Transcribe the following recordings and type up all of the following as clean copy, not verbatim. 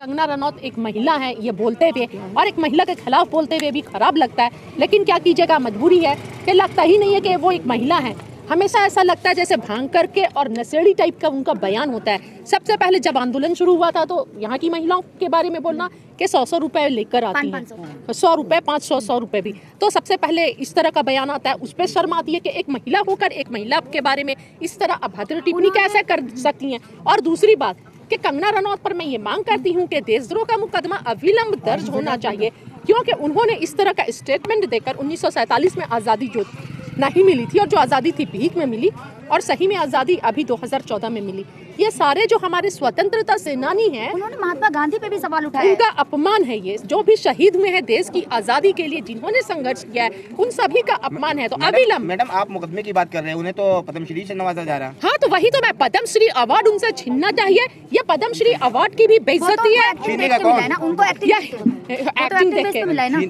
कंगना रनौत एक महिला है ये बोलते हुए और एक महिला के खिलाफ बोलते हुए भी खराब लगता है, लेकिन क्या कीजिएगा, मजबूरी है कि लगता ही नहीं है कि वो एक महिला है। हमेशा ऐसा लगता है जैसे भांग करके और नशेड़ी टाइप का उनका बयान होता है। सबसे पहले जब आंदोलन शुरू हुआ था तो यहाँ की महिलाओं के बारे में बोलना कि 100 रुपए लेकर आती हैं, 100 रुपए, 500 रुपए भी, तो सबसे पहले इस तरह का बयान आता है। उस पर शर्म आती है कि एक महिला होकर एक महिला के बारे में इस तरह अभद्र टिप्पणी कैसे कर सकती हैं। और दूसरी बात कि कंगना रनौत पर मैं ये मांग करती हूँ कि देशद्रोह का मुकदमा अविलंब दर्ज होना चाहिए, क्योंकि उन्होंने इस तरह का स्टेटमेंट देकर 1947 में आज़ादी जो नहीं मिली थी और जो आज़ादी थी भीख में मिली और सही में आज़ादी अभी 2014 में मिली। ये सारे जो हमारे स्वतंत्रता सेनानी हैं, उन्होंने महात्मा गांधी पे भी सवाल उठाया। उनका अपमान है ये, जो भी शहीद हुए हैं देश की आज़ादी के लिए, जिन्होंने संघर्ष किया है, उन सभी का अपमान है। तो अविलंब। मैडम आप मुकदमे की बात कर रहे हैं, उन्हें तो पद्मश्री से नवाजा जा रहा है। हाँ, तो वही तो मैं, पद्मश्री अवार्ड उनसे छीनना चाहिए। ये पद्मश्री अवार्ड की भी बेइज्जती है। एक्टिंग देख के,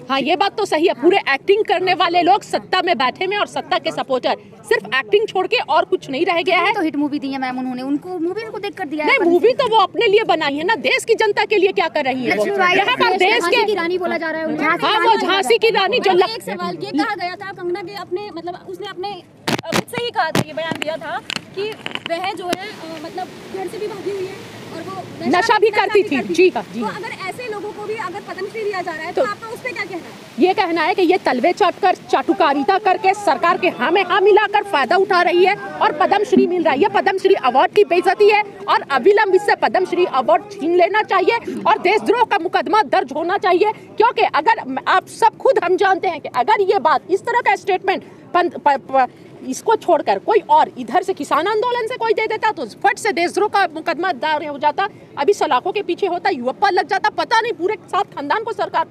हाँ ये बात तो सही है। पूरे एक्टिंग करने वाले लोग सत्ता में बैठे में और सत्ता के सपोर्टर, सिर्फ एक्टिंग छोड़ के और कुछ नहीं रह गया है। तो हिट मूवी दी है मैम उन्होंने, उनको मूवी को देख कर दिया है। नहीं, मूवी तो वो अपने लिए बनाई है ना, देश की जनता के लिए क्या कर रही है। यहाँ पर देश की रानी बोला जा रहा है। हाँ, वो झांसी की रानी जो एक सवाल ये कहा गया था कंगना के अपने, मतलब उसने अपने खुद से ही कहा था, ये बयान दिया था कि वह जो है मतलब घर से भी भागी हुई है और वो नशा भी करती थी। जी हाँ, जी। तो अगर ऐसे लोगों को भी अगर पद्मश्री दिया जा रहा है तो आपका उस पर क्या कहना है? ये कहना है कि ये तलवे चाटकर चाटुकारिता करके सरकार के हाँ में हाँ मिलाकर फायदा उठा रही है और पद्मश्री मिल रहा है। ये पद्मश्री अवार्ड की बेइज्जती है और अविलंब इससे पद्मश्री अवार्ड छीन लेना चाहिए और देशद्रोह का मुकदमा दर्ज होना चाहिए। क्योंकि अगर आप सब खुद हम जानते हैं कि अगर ये बात, इस तरह का स्टेटमेंट इसको छोड़कर कोई और इधर से किसान आंदोलन से कोई दे देता तो फट से देशद्रोह का मुकदमा दायर हो जाता। अभी सलाखों के पीछे होता, युवा लग जाता, पता नहीं पूरे साथ खानदान को सरकार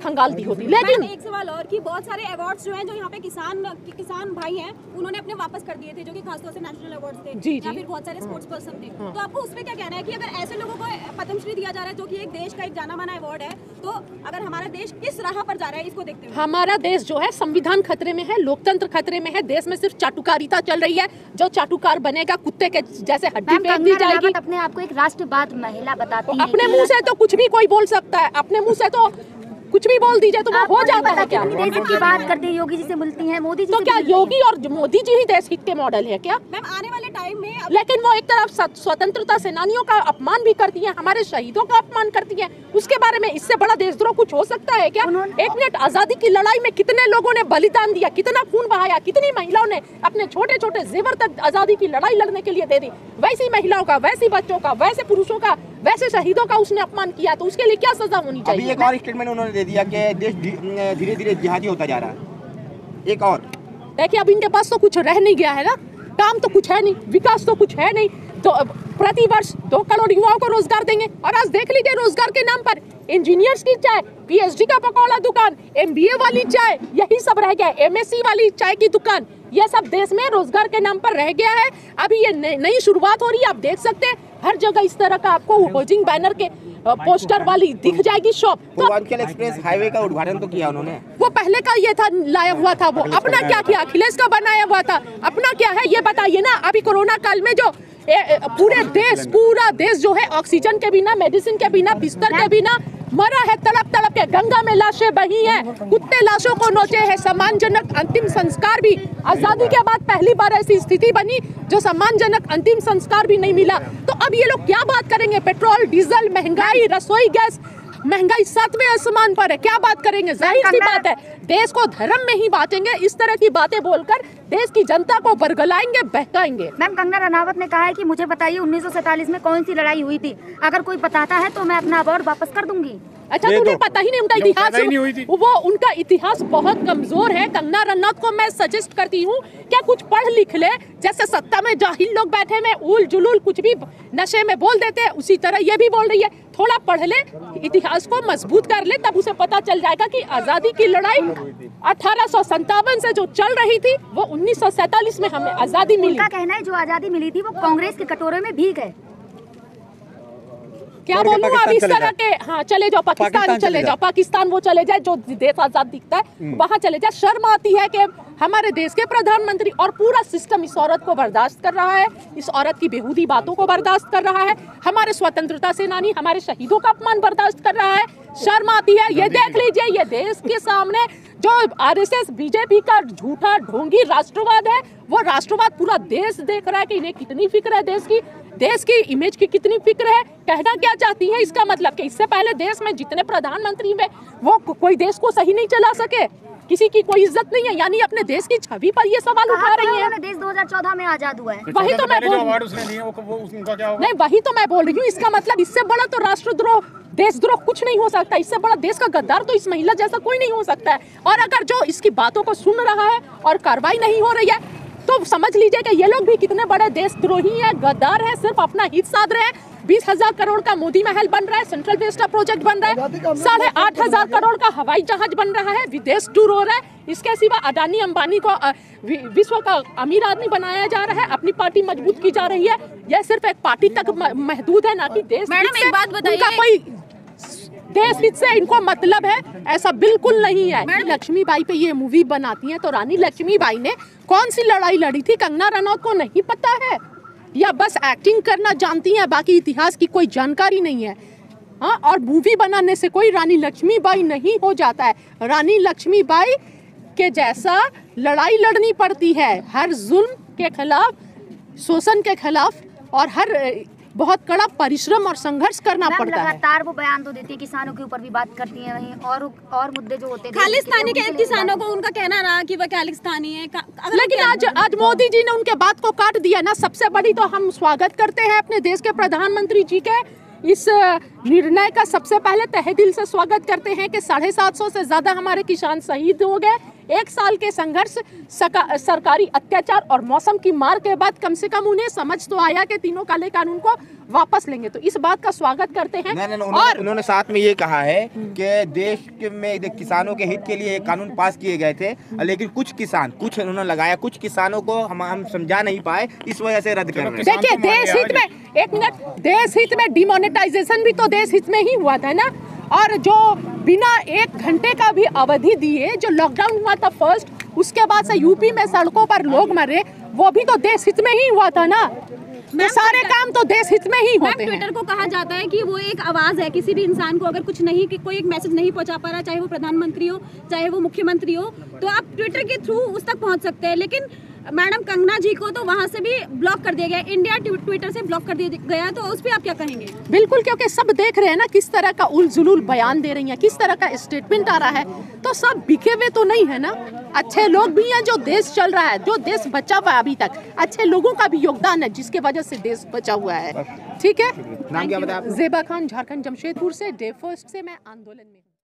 खंगाल दी होती। लेकिन एक सवाल और कि बहुत सारे अवार्ड्स जो हैं जो यहाँ पे किसान भाई हैं उन्होंने अपने वापस कर दिए थे, जो कि खासतौर से नेशनल अवार्ड्स थे। जी, या फिर बहुत सारे स्पोर्ट्स पर्सन थे। तो आपको उस पर क्या कहना है कि अगर ऐसे लोगों को पद्मश्री दिया जा रहा है जो कि एक देश का एक जाना माना अवार्ड है, तो अगर हमारा देश किस राह पर जा रहा है इसको देखते हुए? हमारा देश जो है संविधान खतरे में है, लोकतंत्र खतरे में है, देश में सिर्फ चाटुकारिता चल रही है। जो चाटुकार बनेगा कुत्ते के जैसे हड्डी फेंक दी जाएगी। अपने आप को एक राष्ट्रवाद महिला बताती है। अपने मुंह से तो कुछ भी कोई बोल सकता है, अपने मुंह से तो कुछ भी बोल दीजिए तो वो हो जाता है। क्या देश की बात करते हैं, योगी जी से मिलती हैं, मोदी जी तो क्या योगी और मोदी जी ही देश हित के मॉडल है क्या? मैम आने वाले टाइम में लेकिन वो एक तरफ स्वतंत्रता सेनानियों का अपमान भी करती है, हमारे शहीदों का अपमान करती है। उसके बारे में इससे बड़ा देशद्रोह कुछ हो सकता है क्या? एक मिनट, आजादी की लड़ाई में कितने लोगों ने बलिदान दिया, कितना खून बहाया, कितनी महिलाओं ने अपने छोटे छोटे जेवर तक आजादी की लड़ाई लड़ने के लिए दे दी। वैसी महिलाओं का, वैसी बच्चों का, वैसे पुरुषों का, वैसे शहीदों का उसने अपमान किया, तो उसके लिए क्या सजा होनी चाहिए? अभी एक और स्टेटमेंट उन्होंने दे दिया कि देश धीरे धीरे जिहादी होता जा रहा है। एक और देखिए, अब इनके पास तो कुछ रह नहीं गया है ना, काम तो कुछ है नहीं, विकास तो कुछ है नहीं। तो प्रति वर्ष 2 करोड़ युवाओं को रोजगार देंगे और आज देख लीजिए रोजगार के नाम पर इंजीनियर्स की चाय, पीएचडी का पकौड़ा दुकान, एमबीए वाली चाय, यही सब रह गया। एमएससी वाली चाय की दुकान, ये सब देश में रोजगार के नाम पर रह गया है। अभी ये नई शुरुआत हो रही है। आप देख सकते हैं हर जगह इस तरह का आपको होर्डिंग बैनर के पोस्टर वाली दिख जाएगी शॉप। पूर्वांचल एक्सप्रेस हाईवे का उद्घाटन तो किया उन्होंने, वो पहले का ये था, लाया हुआ था। वो अपना क्या किया? अखिलेश का बनाया हुआ था। अपना क्या है ये बताइए ना। अभी कोरोना काल में जो पूरा देश जो है ऑक्सीजन के बिना, मेडिसिन के बिना, बिस्तर के बिना मरा है, तड़प तड़प के। गंगा में लाशें बही हैं, कुत्ते लाशों को नोचे हैं। सम्मानजनक अंतिम संस्कार भी आजादी के बाद पहली बार ऐसी स्थिति बनी जो सम्मानजनक अंतिम संस्कार भी नहीं मिला। तो अब ये लोग क्या बात करेंगे? पेट्रोल, डीजल, महंगाई, रसोई गैस महंगाई 7वें आसमान पर है, क्या बात करेंगे? जाहिर सी बात है देश को धर्म में ही बांटेंगे। इस तरह की बातें बोलकर देश की जनता को बरगलाएंगे, बहकाएंगे। मैम कंगना रनावत ने कहा है कि मुझे बताइए 1947 में कौन सी लड़ाई हुई थी, अगर कोई बताता है तो मैं अपना अवार्ड वापस कर दूंगी। अच्छा, तुम्हें पता ही नहीं उनका इतिहास? वो उनका इतिहास बहुत कमजोर है। कंगना रनौत को मैं सजेस्ट करती हूँ क्या कुछ पढ़ लिख ले। जैसे सत्ता में जाहिल लोग बैठे में उल जुलूल कुछ भी नशे में बोल देते हैं, उसी तरह ये भी बोल रही है। थोड़ा पढ़ ले, इतिहास को मजबूत कर ले, तब उसे पता चल जाएगा कि आजादी की लड़ाई 1857 से जो चल रही थी वो 1947 में हमें आजादी मिली। उनका कहना है जो आजादी मिली थी वो कांग्रेस के कटोरे में भीग है। क्या बोलूं अब इस तरह के। हाँ चले जाओ पाकिस्तान चले जाओ, पाकिस्तान वो चले जाए जो देश आजाद दिखता है वहां चले जाए। शर्म आती है कि हमारे देश के प्रधानमंत्री और पूरा सिस्टम इस औरत को बर्दाश्त कर रहा है, इस औरत की बेहूदी बातों को बर्दाश्त कर रहा है, हमारे स्वतंत्रता सेनानी हमारे शहीदों का अपमान बर्दाश्त कर रहा है। शर्म आती है। ये देख लीजिए, ये देश के सामने जो आरएसएस बीजेपी का झूठा ढोंगी राष्ट्रवाद है, वो राष्ट्रवाद पूरा देश देख रहा है कि इन्हें कितनी फिक्र है देश की इमेज की कितनी फिक्र है। कहना क्या चाहती है इसका मतलब कि इससे पहले देश में जितने प्रधानमंत्री में वो कोई देश को सही नहीं चला सके, किसी की कोई इज्जत नहीं है, यानी अपने देश की छवि पर ये सवाल उठा रही है। देश 2014 में आजाद हुआ है। वही तो मैं बोल नहीं, वही तो मैं बोल रही हूँ। इसका मतलब इससे बड़ा तो राष्ट्रद्रोह देशद्रोह कुछ नहीं हो सकता। इससे बड़ा देश का गद्दार तो इस महिला जैसा कोई नहीं हो सकता है। और अगर जो इसकी बातों को सुन रहा है और कार्रवाई नहीं हो रही है तो समझ लीजिए कि ये लोग भी कितने बड़े देशद्रोही हैं, गद्दार हैं, सिर्फ अपना हित साध रहे हैं। 20,000 करोड़ का मोदी महल बन रहा है, सेंट्रल वेस्ट का प्रोजेक्ट बन रहा है, 8,500 करोड़ का हवाई जहाज बन रहा है, विदेश टूर हो रहा है। इसके सिवा अडानी अंबानी को विश्व का अमीर आदमी बनाया जा रहा है, अपनी पार्टी मजबूत की जा रही है। यह सिर्फ एक पार्टी तक महदूद है, ना कि देश। मैडम एक बात बताइए, कोई देश हित से इनको मतलब है, ऐसा बिल्कुल नहीं है। लक्ष्मीबाई पे ये मूवी बनाती हैं तो रानी लक्ष्मीबाई ने कौन सी लड़ाई लड़ी थी कंगना रनौत को नहीं पता है, या बस एक्टिंग करना जानती हैं, बाकी इतिहास की कोई जानकारी नहीं है। हाँ, और मूवी बनाने से कोई रानी लक्ष्मीबाई नहीं हो जाता है। रानी लक्ष्मीबाई के जैसा लड़ाई लड़नी पड़ती है, हर जुल्म के खिलाफ, शोषण के खिलाफ, और हर बहुत कड़ा परिश्रम और संघर्ष करना पड़ता है। लगातार वो बयान तो देती है, किसानों के ऊपर भी बात करती है, वहीं और मुद्दे जो होते हैं खालिस्तानी के किसानों को उनका कहना रहा कि वह खालिस्तानी है। लेकिन आज मोदी जी ने उनके बात को काट दिया ना। सबसे बड़ी तो हम स्वागत करते हैं अपने देश के प्रधानमंत्री जी के इस निर्णय का। सबसे पहले तहे दिल से स्वागत करते हैं कि 750 से ज्यादा हमारे किसान शहीद हो गए। 1 साल के संघर्ष, सरकारी अत्याचार और मौसम की मार के बाद कम से कम उन्हें समझ तो आया कि तीनों काले कानून को वापस लेंगे, तो इस बात का स्वागत करते हैं। और उन्होंने साथ में ये कहा है कि देश में किसानों के हित के लिए एक कानून पास किए गए थे, लेकिन कुछ उन्होंने लगाया, कुछ किसानों को हम समझा नहीं पाए, इस वजह से रद्द कर रहे हैं। देखिए, देश हित में, एक मिनट, देश हित में डिमोनेटाइजेशन भी तो देश हित में ही हुआ था ना। और जो बिना 1 घंटे का भी अवधि दिए जो लॉकडाउन हुआ था फर्स्ट, उसके बाद से यूपी में सड़कों पर लोग मरे, वो भी तो देश हित में ही हुआ था ना। तो सारे काम तो देश हित में ही होते हैं। ट्विटर को कहा जाता है कि वो एक आवाज है, किसी भी इंसान को अगर कुछ नहीं, कि कोई एक मैसेज नहीं पहुंचा पा रहा, चाहे वो प्रधानमंत्री हो, चाहे वो मुख्यमंत्री हो, तो आप ट्विटर के थ्रू उस तक पहुंच सकते हैं। लेकिन मैडम कंगना जी को तो वहां से भी ब्लॉक कर दिया गया, इंडिया ट्विटर से ब्लॉक कर दिया गया, तो उस पर आप क्या कहेंगे? बिल्कुल, क्योंकि सब देख रहे हैं ना किस तरह का उलझुल बयान दे रही हैं, किस तरह का स्टेटमेंट आ रहा है, तो सब बिके हुए तो नहीं है ना। अच्छे लोग भी हैं, जो देश चल रहा है, जो देश बचा हुआ है अभी तक, अच्छे लोगों का भी योगदान है जिसके वजह से देश बचा हुआ है। ठीक है, नाम क्या बताया? ज़ेबा खान, झारखंड जमशेदपुर से, डे फर्स्ट से मैं आंदोलन में।